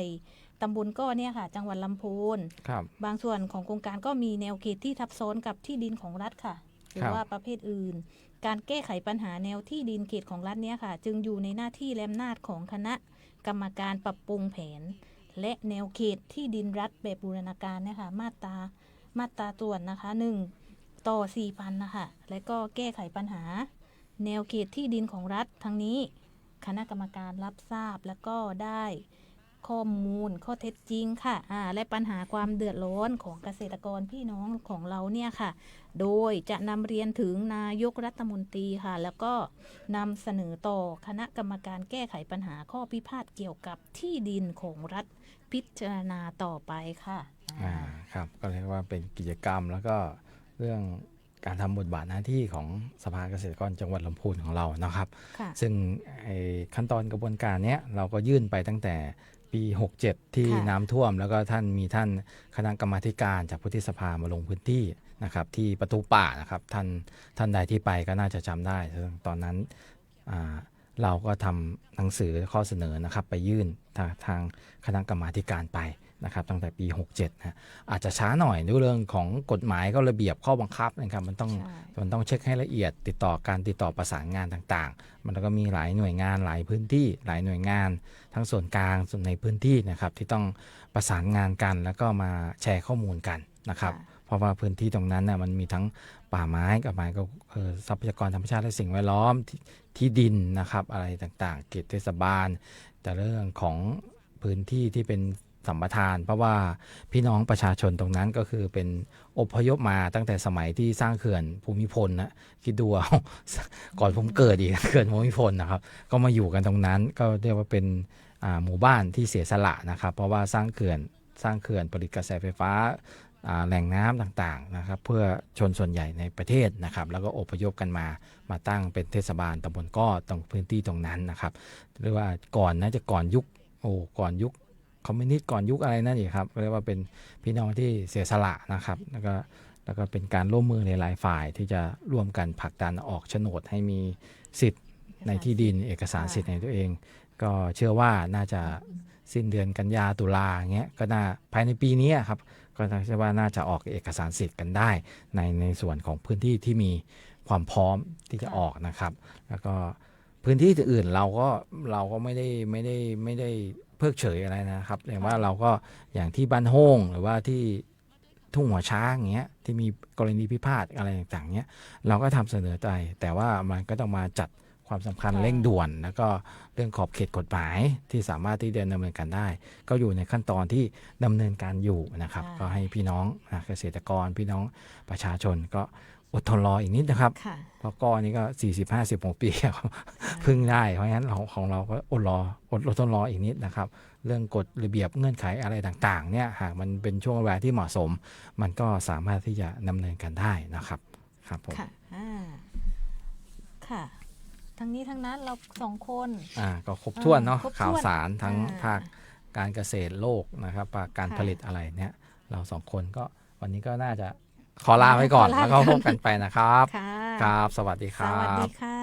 ตำบลก้อเนี่ยค่ะจังหวัดลำพูนบางส่วนของโครงการก็มีแนวเขตที่ทับซ้อนกับที่ดินของรัฐค่ะหรือว่าประเภทอื่นการแก้ไขปัญหาแนวที่ดินเขตของรัฐเนี่ยค่ะจึงอยู่ในหน้าที่และอำนาจของคณะกรรมการปรับปรุงแผนและแนวเขตที่ดินรัฐแบบบูรณาการเนี่ยค่ะมาตราส่วนนะคะ1 ต่อ 4,000นะคะและก็แก้ไขปัญหาแนวเขตที่ดินของรัฐทั้งนี้คณะกรรมการรับทราบแล้วก็ได้ข้อมูลข้อเท็จจริงค่ะและปัญหาความเดือดร้อนของเกษตรกรพี่น้องของเราเนี่ยค่ะโดยจะนำเรียนถึงนายกรัฐมนตรีค่ะแล้วก็นำเสนอต่อคณะกรรมการแก้ไขปัญหาข้อพิพาทเกี่ยวกับที่ดินของรัฐพิจารณาต่อไปค่ะครับก็เรียกว่าเป็นกิจกรรมแล้วก็เรื่องการทำบทบาทหน้าที่ของสภาเกษตรกรจังหวัดลำพูนของเรานะครับซึ่งขั้นตอนกระบวนการนี้เราก็ยื่นไปตั้งแต่ปี67ที่น้ำท่วมแล้วก็ท่านคณะกรรมาธิการจากวุฒิสภามาลงพื้นที่นะครับที่ประตูป่านะครับท่านใดที่ไปก็น่าจะจำได้ตอนนั้นเราก็ทำหนังสือข้อเสนอนะครับไปยื่นทางคณะกรรมาธิการไปนะครับตั้งแต่ปี67นะอาจจะช้าหน่อยด้วยเรื่องของกฎหมายก็ระเบียบข้อบังคับนะครับมันต้องเช็คให้ละเอียดติดต่อประสานงานต่างๆมันก็มีหลายหน่วยงานหลายพื้นที่หลายหน่วยงานทั้งส่วนกลางส่วนในพื้นที่นะครับที่ต้องประสานงานกันแล้วก็มาแชร์ข้อมูลกันนะครับเพราะว่าพื้นที่ตรงนั้นนะมันมีทั้งป่าไม้กับไม้ก็ทรัพยากรธรรมชาติและสิ่งแวดล้อมที่ดินนะครับอะไรต่างๆเขตเทศบาลแต่เรื่องของพื้นที่ที่เป็นสัมปทานเพราะว่าพี่น้องประชาชนตรงนั้นก็คือเป็นอพยพมาตั้งแต่สมัยที่สร้างเขื่อนภูมิพลนะคิดดูก่อนผมเกิดอีกเขื่อนภูมิพลนะครับก็มาอยู่กันตรงนั้นก็เรียกว่าเป็นหมู่บ้านที่เสียสละนะครับเพราะว่าสร้างเขื่อนผลิตกระแสไฟฟ้าแหล่งน้ำต่างๆนะครับเพื่อชนส่วนใหญ่ในประเทศนะครับแล้วก็อพยพกันมาตั้งเป็นเทศบาลตำบลก้อตรงพื้นที่ตรงนั้นนะครับเรียกว่าก่อนยุคคอมมิวนิสต์ก่อนยุคอะไรนั่นอีกครับเรียกว่าเป็นพี่น้องที่เสียสละนะครับแล้วก็เป็นการร่วมมือหลายฝ่ายที่จะร่วมกันผลักดันออกโฉนดให้มีสิทธิ์ในที่ดินเอกสารสิทธิ์ในตัวเองก็เชื่อว่าน่าจะสิ้นเดือนกันยาตุลาเงี้ยก็น่าภายในปีนี้ครับก็เชื่อว่าน่าจะออกเอกสารสิทธิ์กันได้ในส่วนของพื้นที่ที่มีความพร้อมที่จะออกนะครับแล้วก็พื้นที่อื่นเราก็ไม่ได้เพิกเฉยอะไรนะครับอย่างว่าเราก็อย่างที่บ้านโฮ่งหรือว่าที่ทุ่งหัวช้างอย่างเงี้ยที่มีกรณีพิพาทอะไรต่างๆเงี้ยเราก็ทำเสนอใจแต่ว่ามันก็ต้องมาจัดความสำคัญเร่งด่วนแล้วก็เรื่องขอบเขตกฎหมายที่สามารถที่จะดำเนินการได้ก็อยู่ในขั้นตอนที่ดำเนินการอยู่นะครับก็ให้พี่น้องเกษตรกรพี่น้องประชาชนก็อดทนรออีกนิดนะครับเพราะก้อนนี้ก็40-50 ปีพึ่งได้เพราะงั้นของเราก็อดทนรออีกนิดนะครับเรื่องกฎระเบียบเงื่อนไขอะไรต่างๆเนี่ยหากมันเป็นช่วงเวลาที่เหมาะสมมันก็สามารถที่จะดำเนินการได้นะครับครับผมค่ะทั้งนี้ทั้งนั้นเรา2 คนก็ครบถ้วนเนาะข่าวสารทั้งภาคการเกษตรโลกนะครับภาคการผลิตอะไรเนี่ยเรา2 คนก็วันนี้ก็น่าจะขอลาไปก่อนแล้วก็พบกันไปนะครับครับสวัสดีครับสวัสดีค่ะ